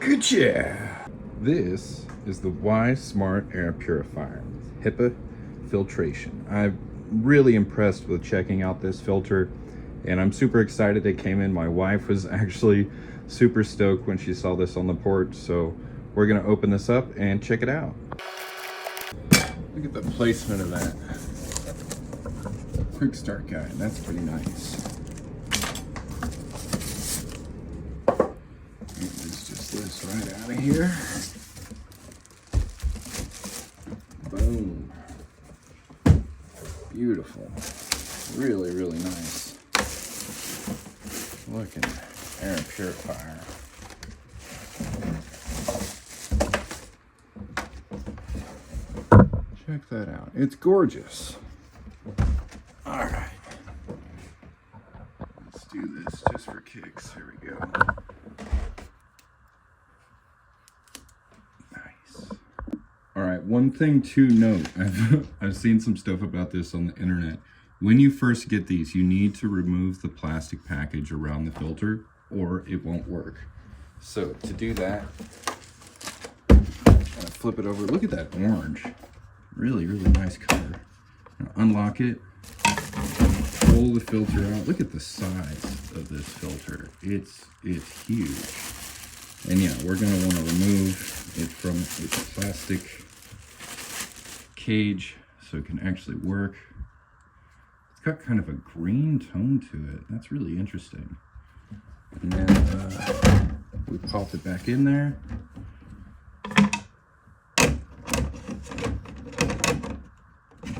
Good. This is the Wyze Smart Air Purifier, HEPA filtration. I'm really impressed with checking out this filter, and I'm super excited it came in. My wife was actually super stoked when she saw this on the porch, so we're gonna open this up and check it out. Look at the placement of that. Quick start guide, that's pretty nice. Let's just this right out of here. Boom. Beautiful. Really, really nice. Looking air purifier. Check that out. It's gorgeous. All right. Let's do this just for kicks. Here we go. Nice. All right, one thing to note. I've seen some stuff about this on the internet. When you first get these, you need to remove the plastic package around the filter or it won't work. So to do that, flip it over. Look at that orange. Really, really nice color. Now unlock it, pull the filter out. Look at the size of this filter. It's huge. And yeah, we're gonna wanna remove it from its plastic cage so it can actually work. It's got kind of a green tone to it. That's really interesting. And then we pop it back in there.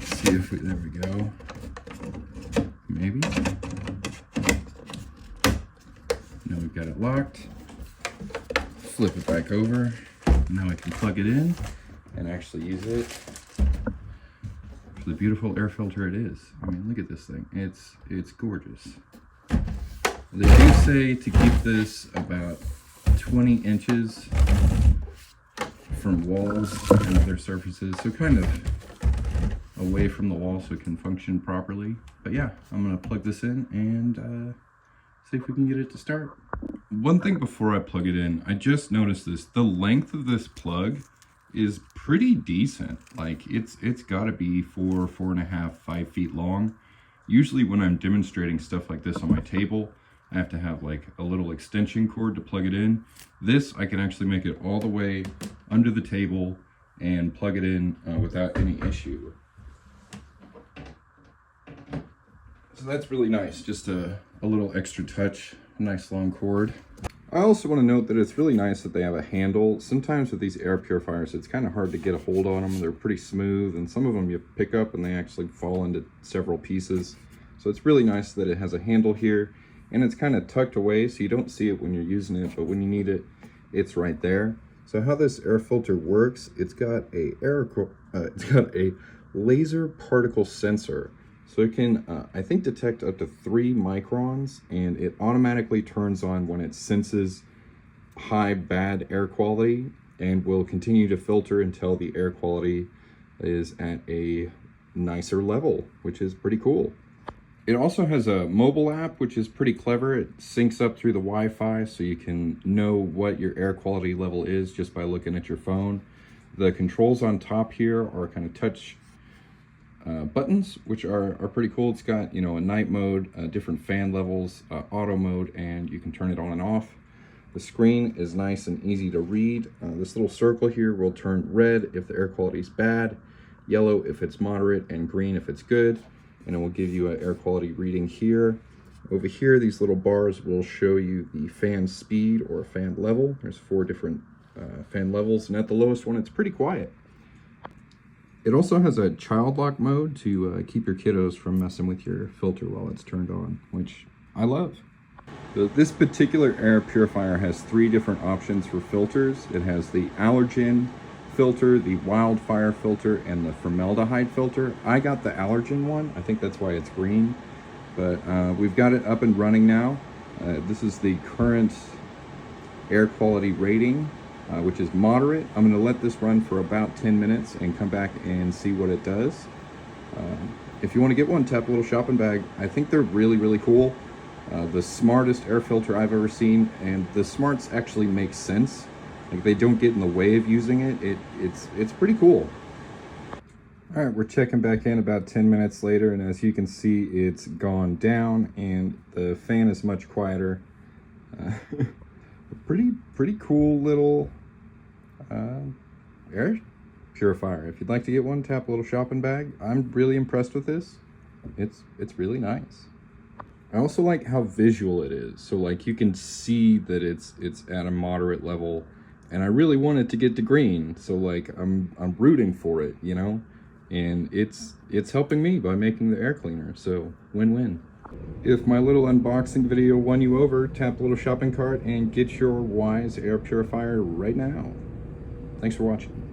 See if we, there we go. Maybe. Now we've got it locked. Flip it back over. Now I can plug it in and actually use it for the beautiful air filter it is. I mean, look at this thing. It's gorgeous. They do say to keep this about 20 inches from walls and other surfaces, so kind of away from the wall so it can function properly. But yeah, I'm gonna plug this in and see if we can get it to start. One thing before I plug it in, I just noticed this. The length of this plug is pretty decent. Like it's gotta be 4.5, 5 feet long. Usually when I'm demonstrating stuff like this on my table, I have to have like a little extension cord to plug it in. This, I can actually make it all the way under the table and plug it in without any issue. So that's really nice, just a little extra touch, nice long cord. I also want to note that it's really nice that they have a handle. Sometimes with these air purifiers, it's kind of hard to get a hold on them. They're pretty smooth, and some of them you pick up and they actually fall into several pieces. So it's really nice that it has a handle here, and it's kind of tucked away so you don't see it when you're using it, but when you need it, it's right there. So how this air filter works, it's got a laser particle sensor. So it can, I think, detect up to 3 microns, and it automatically turns on when it senses high bad air quality, and will continue to filter until the air quality is at a nicer level, which is pretty cool. It also has a mobile app, which is pretty clever. It syncs up through the Wi-Fi, so you can know what your air quality level is just by looking at your phone. The controls on top here are kind of touch buttons, which are pretty cool. It's got, you know, a night mode, different fan levels, auto mode, and you can turn it on and off. The screen is nice and easy to read. This little circle here will turn red if the air quality is bad, yellow if it's moderate, and green if it's good. And it will give you an air quality reading here. Over here, these little bars will show you the fan speed or fan level. There's 4 different fan levels, and at the lowest one, it's pretty quiet. It also has a child lock mode to keep your kiddos from messing with your filter while it's turned on, which I love. So this particular air purifier has 3 different options for filters. It has the allergen filter, the wildfire filter, and the formaldehyde filter. I got the allergen one. I think that's why it's green, but we've got it up and running now. This is the current air quality rating, which is moderate. I'm gonna let this run for about 10 minutes and come back and see what it does. If you wanna get one, tap a little shopping bag. I think they're really, really cool. The smartest air filter I've ever seen, and the smarts actually make sense. Like, they don't get in the way of using it. It's pretty cool. All right, we're checking back in about 10 minutes later, and as you can see, it's gone down and the fan is much quieter. Pretty cool little air purifier. If you'd like to get one, tap a little shopping bag. I'm really impressed with this. It's really nice. I also like how visual it is. So like you can see that it's at a moderate level, and I really want it to get to green. So like I'm rooting for it, you know? And it's helping me by making the air cleaner. So win-win. If my little unboxing video won you over, tap a little shopping cart and get your Wyze air purifier right now. Thanks for watching.